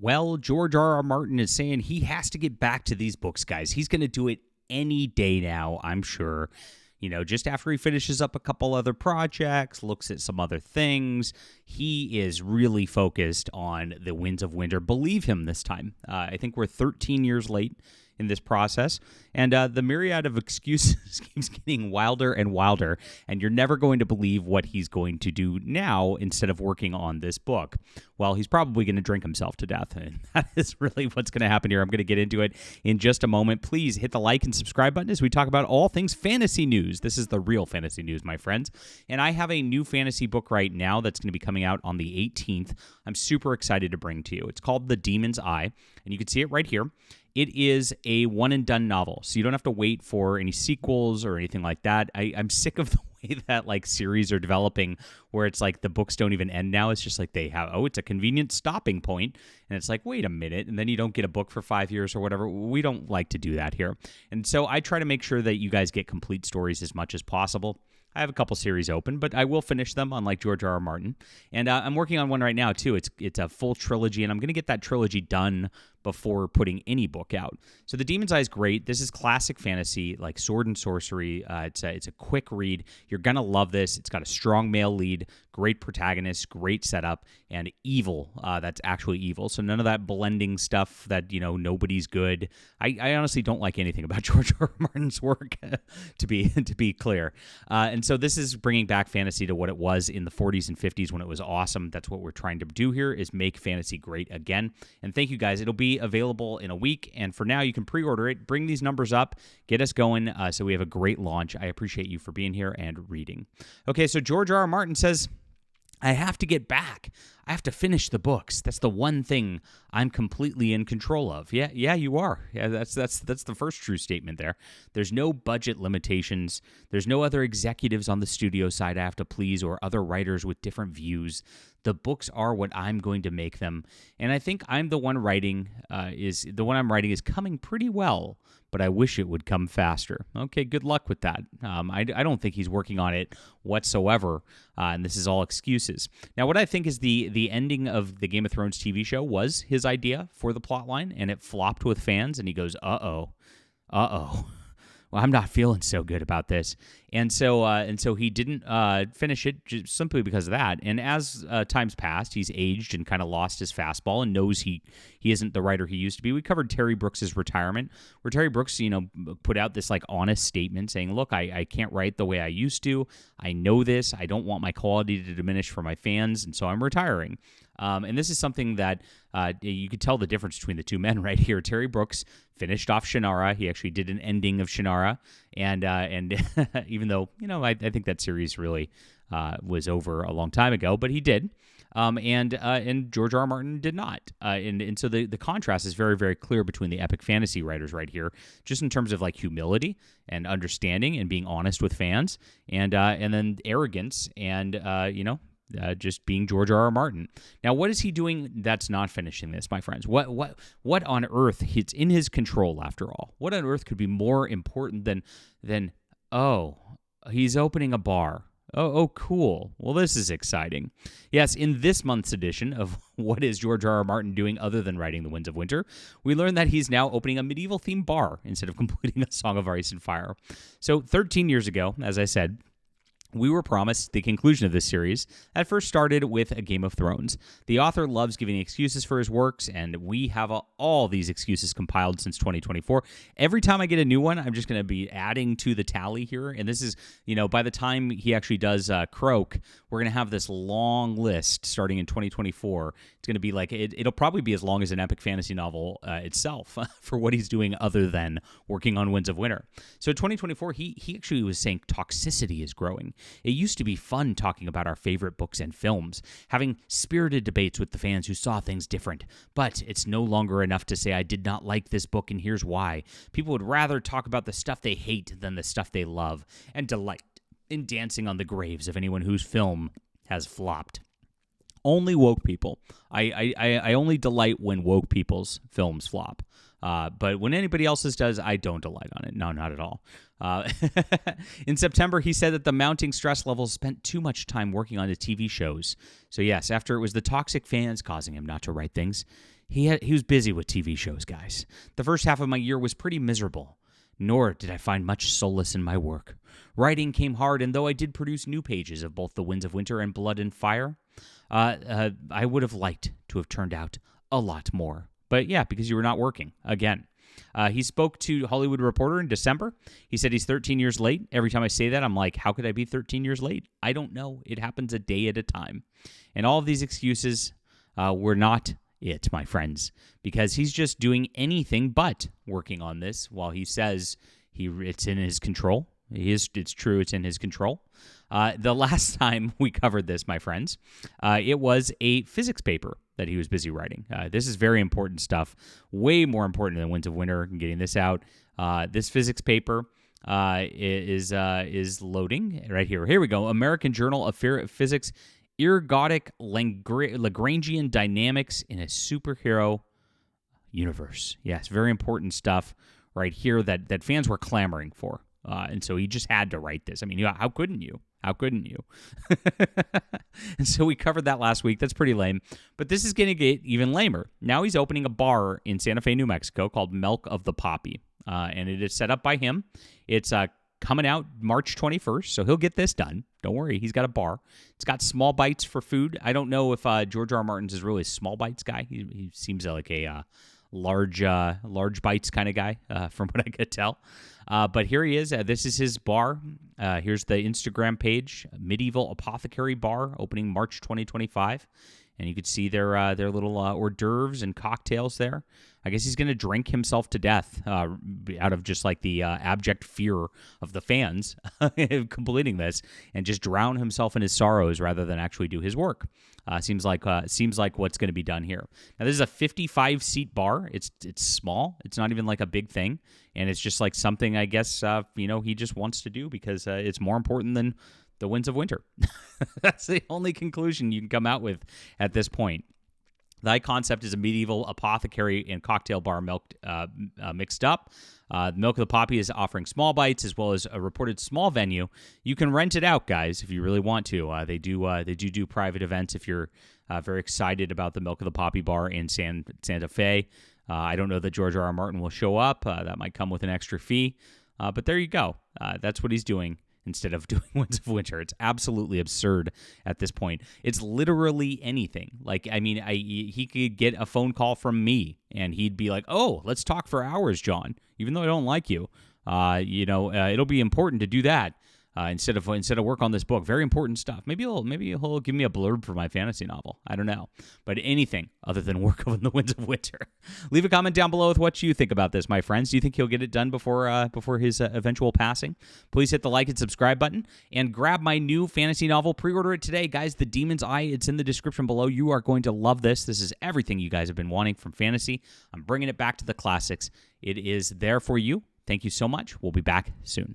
Well, George R. R. Martin is saying he has to get back to these books, guys. He's going to do it any day now, I'm sure. Just after he finishes up a couple other projects, looks at some other things, he is really focused on the Winds of Winter. Believe him this time. I think we're 13 years late in this process, and the myriad of excuses keeps getting wilder and wilder, and you're never going to believe what he's going to do now instead of working on this book. Well, he's probably going to drink himself to death, and that is really what's going to happen here. I'm going to get into it in just a moment. Please hit the like and subscribe button as we talk about all things fantasy news. This is the real fantasy news, my friends, and I have a new fantasy book right now that's going to be coming out on the 18th. I'm super excited to bring to you. It's called The Demon's Eye, and you can see it right here. It is a one-and-done novel, so you don't have to wait for any sequels or anything like that. I'm sick of the way that series are developing, where it's like the books don't even end now. It's just like they have, it's a convenient stopping point, and it's like, wait a minute, and then you don't get a book for 5 years or whatever. We don't like to do that here. And so I try to make sure that you guys get complete stories as much as possible. I have a couple series open, but I will finish them, unlike George R. R. Martin. And I'm working on one right now, too. It's a full trilogy, and I'm going to get that trilogy done before putting any book out. So The Demon's Eye is great. This is classic fantasy, like sword and sorcery. It's a quick read. You're going to love this. It's got a strong male lead, great protagonist, great setup, and evil. That's actually evil. So none of that blending stuff that, nobody's good. I honestly don't like anything about George R. R. Martin's work, to be clear. And so this is bringing back fantasy to what it was in the 40s and 50s when it was awesome. That's what we're trying to do here, is make fantasy great again. And thank you, guys. It'll be available in a week, and for now you can pre-order it. Bring these numbers up, get us going, so we have a great launch. I appreciate you for being here and reading. Okay, so George R. R. Martin says, I have to get back. I have to finish the books. That's the one thing I'm completely in control of. Yeah, you are. Yeah, that's the first true statement there. There's no budget limitations. There's no other executives on the studio side I have to please, or other writers with different views. The books are what I'm going to make them, and I think I'm the one writing. The one I'm writing is coming pretty well, but I wish it would come faster. Okay, good luck with that. I don't think he's working on it whatsoever, and this is all excuses. Now, what I think is the ending of the Game of Thrones TV show was his idea for the plotline, and it flopped with fans, and he goes, uh-oh. Well, I'm not feeling so good about this. And so he didn't finish it just simply because of that. And as time's passed, he's aged and kind of lost his fastball and knows he isn't the writer he used to be. We covered Terry Brooks's retirement, where Terry Brooks, put out this honest statement saying, look, I can't write the way I used to. I know this. I don't want my quality to diminish for my fans, and so I'm retiring. And this is something that you could tell the difference between the two men right here. Terry Brooks finished off Shannara. He actually did an ending of Shannara, and even though I think that series really was over a long time ago, but he did. And George R. R. Martin did not. And so the contrast is very, very clear between the epic fantasy writers right here, just in terms of humility and understanding and being honest with fans, and then arrogance and just being George R. R. Martin. Now, what is he doing that's not finishing this, my friends? What on earth? It's in his control, after all. What on earth could be more important than he's opening a bar? Oh, cool. Well, this is exciting. Yes, in this month's edition of What is George R. R. Martin Doing Other Than Writing the Winds of Winter, we learn that he's now opening a medieval-themed bar instead of completing a Song of Ice and Fire. So 13 years ago, as I said, we were promised the conclusion of this series that first started with A Game of Thrones. The author loves giving excuses for his works, and we have all these excuses compiled since 2024. Every time I get a new one, I'm just going to be adding to the tally here. And this is, by the time he actually does Croak, we're going to have this long list starting in 2024. It's going to be it'll probably be as long as an epic fantasy novel itself for what he's doing other than working on Winds of Winter. So 2024, he actually was saying toxicity is growing. It used to be fun talking about our favorite books and films, having spirited debates with the fans who saw things different. But it's no longer enough to say I did not like this book and here's why. People would rather talk about the stuff they hate than the stuff they love, and delight in dancing on the graves of anyone whose film has flopped. Only woke people. I only delight when woke people's films flop. But when anybody else's does, I don't delight on it. No, not at all. In September, he said that the mounting stress levels spent too much time working on the TV shows. So yes, after it was the toxic fans causing him not to write things, He was busy with TV shows, guys. The first half of my year was pretty miserable, nor did I find much solace in my work. Writing came hard, and though I did produce new pages of both The Winds of Winter and Blood and Fire, I would have liked to have turned out a lot more. But yeah, because you were not working, again. He spoke to Hollywood Reporter in December. He said he's 13 years late. Every time I say that, I'm like, how could I be 13 years late? I don't know. It happens a day at a time. And all of these excuses were not it, my friends, because he's just doing anything but working on this while he says it's in his control. It's true, it's in his control. The last time we covered this, my friends, it was a physics paper that he was busy writing. This is very important stuff, way more important than Winds of Winter and getting this out. This physics paper is loading right here. Here we go. American Journal of Physics, Ergodic Lagrangian Dynamics in a Superhero Universe. Yes, very important stuff right here that fans were clamoring for. And so he just had to write this. I mean, how couldn't you? How couldn't you? And so we covered that last week. That's pretty lame. But this is going to get even lamer. Now he's opening a bar in Santa Fe, New Mexico called Milk of the Poppy. And it is set up by him. It's coming out March 21st, so he'll get this done. Don't worry, he's got a bar. It's got small bites for food. I don't know if George R. R. Martin's is really a small bites guy. He seems like a large bites kind of guy, from what I could tell. But here he is. This is his bar. Here's the Instagram page, Medieval Apothecary Bar, opening March 2025. And you could see their little hors d'oeuvres and cocktails there. I guess he's going to drink himself to death out of just like the abject fear of the fans completing this, and just drown himself in his sorrows rather than actually do his work. Seems like what's going to be done here. Now this is a 55-seat bar. It's small. It's not even like a big thing, and it's just like something I guess he just wants to do because it's more important than The Winds of Winter. That's the only conclusion you can come out with at this point. The concept is a medieval apothecary and cocktail bar mixed up. Milk of the Poppy is offering small bites as well as a reported small venue. You can rent it out, guys, if you really want to. They do private events if you're very excited about the Milk of the Poppy bar in Santa Fe. I don't know that George R. R. Martin will show up. That might come with an extra fee. But there you go. That's what he's doing instead of doing Winds of Winter. It's absolutely absurd at this point. It's literally anything. Like, I mean, he could get a phone call from me, and he'd be like, oh, let's talk for hours, John, even though I don't like you. It'll be important to do that. Instead of work on this book. Very important stuff. Maybe he'll give me a blurb for my fantasy novel. I don't know. But anything other than work on The Winds of Winter. Leave a comment down below with what you think about this, my friends. Do you think he'll get it done before his eventual passing? Please hit the like and subscribe button and grab my new fantasy novel. Pre-order it today, guys. The Demon's Eye. It's in the description below. You are going to love this. This is everything you guys have been wanting from fantasy. I'm bringing it back to the classics. It is there for you. Thank you so much. We'll be back soon.